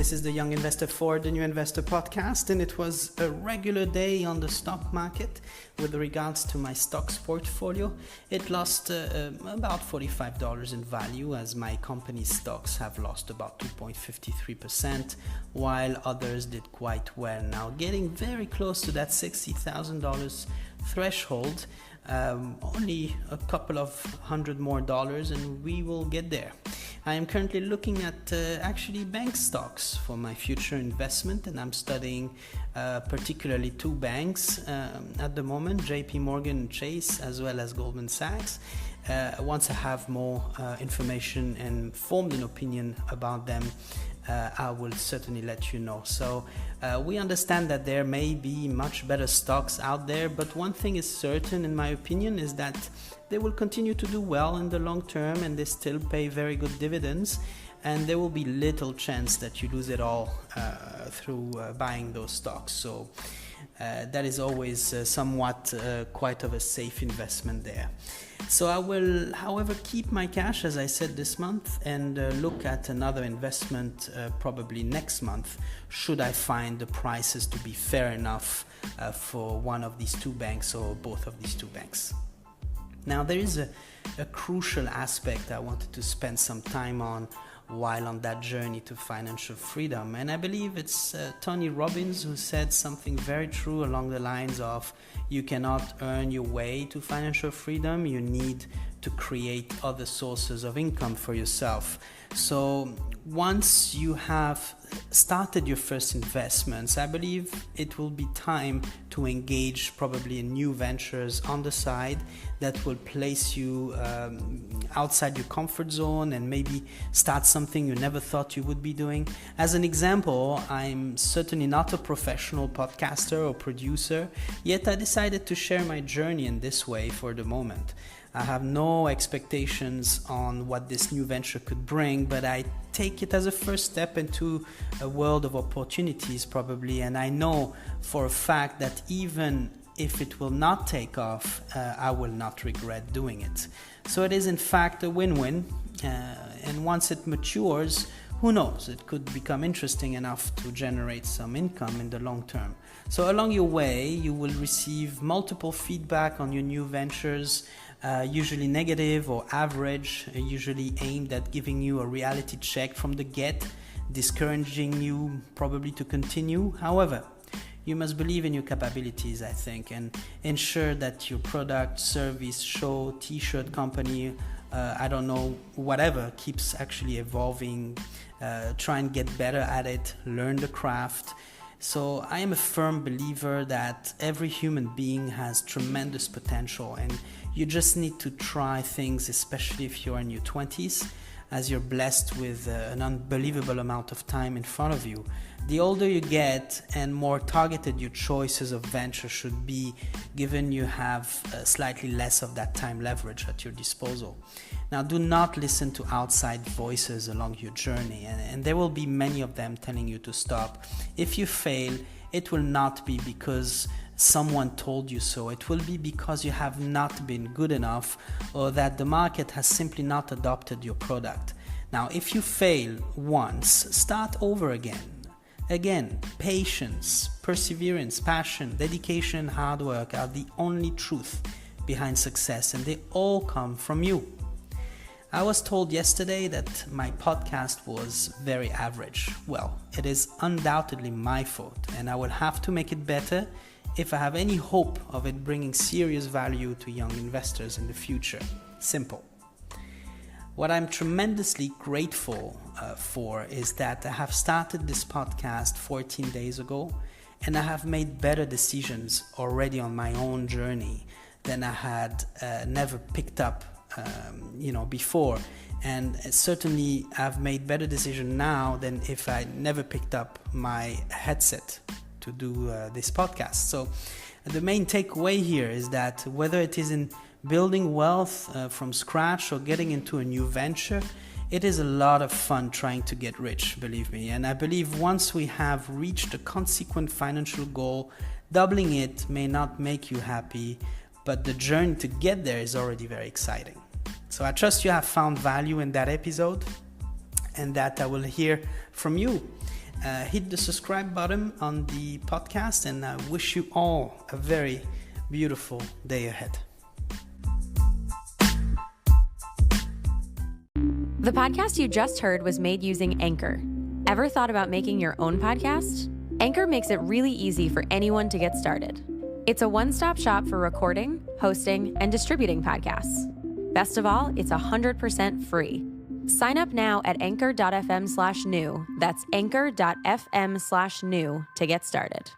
This is the Young Investor for the New Investor podcast, and it was a regular day on the stock market with regards to my stocks portfolio. It lost about $45 in value, as my company's stocks have lost about 2.53%, while others did quite well. Now, getting very close to that $60,000 threshold, only a couple of $100 more, and we will get there. I am currently looking at actually bank stocks for my future investment, and I'm studying particularly two banks at the moment, JP Morgan and Chase, as well as Goldman Sachs. Once I have more information and formed an opinion about them, I will certainly let you know. So we understand that there may be much better stocks out there, but one thing is certain, in my opinion, is that they will continue to do well in the long term, and they still pay very good dividends, and there will be little chance that you lose it all through buying those stocks. So that is always somewhat quite of a safe investment there. So I will, however, keep my cash, as I said, this month, and look at another investment probably next month, should I find the prices to be fair enough for one of these two banks or both of these two banks. Now, there is a crucial aspect I wanted to spend some time on while on that journey to financial freedom, and I believe it's Tony Robbins who said something very true along the lines of, you cannot earn your way to financial freedom, you need to create other sources of income for yourself. So once you have started your first investments, I believe it will be time to engage probably in new ventures on the side that will place you outside your comfort zone and maybe start something you never thought you would be doing. As an example, I'm certainly not a professional podcaster or producer, yet I decided to share my journey in this way for the moment. I have no expectations on what this new venture could bring, but I take it as a first step into a world of opportunities probably, and I know for a fact that even if it will not take off, I will not regret doing it. So it is in fact a win-win, and once it matures, who knows, it could become interesting enough to generate some income in the long term. So along your way, you will receive multiple feedback on your new ventures, usually negative or average, usually aimed at giving you a reality check from the get, discouraging you probably to continue. However, you must believe in your capabilities, I think, and ensure that your product, service, show, t-shirt company, I don't know, whatever, keeps actually evolving. Try and get better at it, learn the craft. So I am a firm believer that every human being has tremendous potential, and you just need to try things, especially if you're in your 20s, as you're blessed with an unbelievable amount of time in front of you. The older you get and more targeted your choices of venture should be, given you have slightly less of that time leverage at your disposal. Now, do not listen to outside voices along your journey, and there will be many of them telling you to stop. If you fail, it will not be because someone told you so. It will be because you have not been good enough, or that the market has simply not adopted your product. Now, if you fail once, start over again. Again, patience, perseverance, passion, dedication, hard work are the only truth behind success, and they all come from you. I was told yesterday that my podcast was very average. Well, it is undoubtedly my fault, and I will have to make it better if I have any hope of it bringing serious value to young investors in the future. Simple. What I'm tremendously grateful for is that I have started this podcast 14 days ago, and I have made better decisions already on my own journey than I had never picked up before. And certainly I've made better decisions now than if I never picked up my headset to do this podcast. So the main takeaway here is that whether it is in building wealth from scratch or getting into a new venture, it is a lot of fun trying to get rich, believe me. And I believe once we have reached a consequent financial goal, doubling it may not make you happy, but the journey to get there is already very exciting. So I trust you have found value in that episode, and that I will hear from you. hit the subscribe button on the podcast, and I wish you all a very beautiful day ahead. The podcast you just heard was made using Anchor. Ever thought about making your own podcast? Anchor makes it really easy for anyone to get started. It's a one-stop shop for recording, hosting, and distributing podcasts. Best of all, it's 100% free. Sign up now at anchor.fm/new. That's anchor.fm/new to get started.